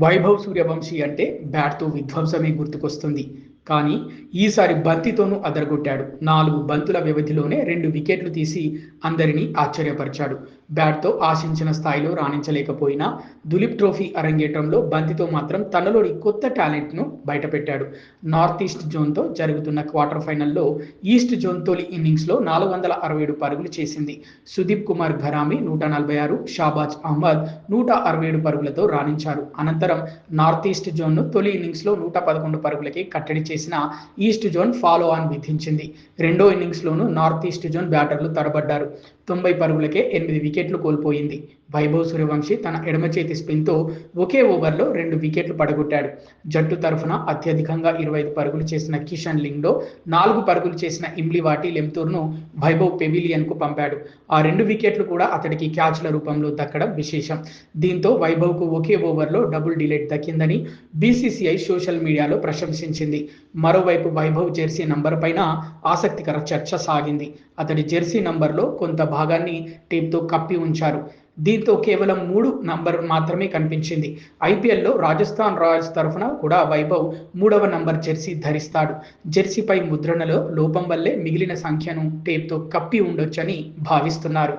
వైభవ్ సూర్యవంశీ అంటే బ్యాట్‌తో విధ్వంసమే గుర్తుకొస్తుంది. కానీ ఈసారి బంతితోనూ అదరగొట్టాడు. 4 బంతుల వ్యవధిలోనే 2 వికెట్లు తీసి అందరినీ ఆశ్చర్యపరిచాడు. బ్యాట్‌తో ఆశించిన స్థాయిలో రాణించలేకపోయినా దులీప్ ట్రోఫీ అరంగేట్రంలో బంతితో మాత్రం తనలోని కొత్త టాలెంట్‌ను బయటపెట్టాడు. నార్త్ ఈస్ట్ జోన్‌తో జరుగుతున్న క్వార్టర్ ఫైనల్‌లో ఈస్ట్ జోన్ తొలి ఇన్నింగ్స్‌లో 467 పరుగులు చేసింది. సుదీప్ కుమార్ ఘరామి 146, షాబాజ్ అహ్మద్ 167 పరుగులతో రాణించారు. అనంతరం నార్త్ ఈస్ట్ జోన్‌ను తొలి ఇన్నింగ్స్‌లో 111 పరుగులకి కట్టడి చేసిన ఈస్ట్ జోన్ ఫాలో ఆన్ విధించింది. రెండో ఇన్నింగ్స్‌లోనూ నార్త్ ఈస్ట్ జోన్ బ్యాటర్లు తడబడ్డారు. 90 పరుగులకే 8 వికెట్లు కోల్పోయింది. వైభవ్ సూర్యవంశీ తన ఎడమ చేతి స్పిన్‌తో ఒకే ఓవర్‌లో 2 వికెట్లు పడగొట్టాడు. జట్టు తరఫున అత్యధికంగా 25 పరుగులు చేసిన కిషన్ లింగ్డో, 4 పరుగులు చేసిన ఇమ్లివాటి లెమ్తూర్‌ను వైభవ్ పెవిలియన్‌కు పంపాడు. ఆ 2 వికెట్లు కూడా అతడికి క్యాచ్‌ల రూపంలో దక్కడం విశేషం. దీంతో వైభవ్‌కు ఒకే ఓవర్‌లో డబుల్ డిలైట్ దక్కిందని బీసీసీఐ సోషల్ మీడియాలో ప్రశంసించింది. మరోవైపు వైభవ్ జెర్సీ నంబర్ పైన ఆసక్తికర చర్చ సాగింది. అతడి జెర్సీ నంబర్‌లో కొంత భాగాన్ని టేప్‌తో కప్పి ఉంచారు. దీంతో కేవలం 3 నంబర్ మాత్రమే కనిపించింది. ఐపీఎల్‌లో రాజస్థాన్ రాయల్స్ తరఫున కూడా వైభవ్ 3వ నంబర్ జెర్సీ ధరిస్తాడు. జెర్సీపై ముద్రణలో లోపం వల్లే మిగిలిన సంఖ్యను టేప్‌తో కప్పి ఉండొచ్చని భావిస్తున్నారు.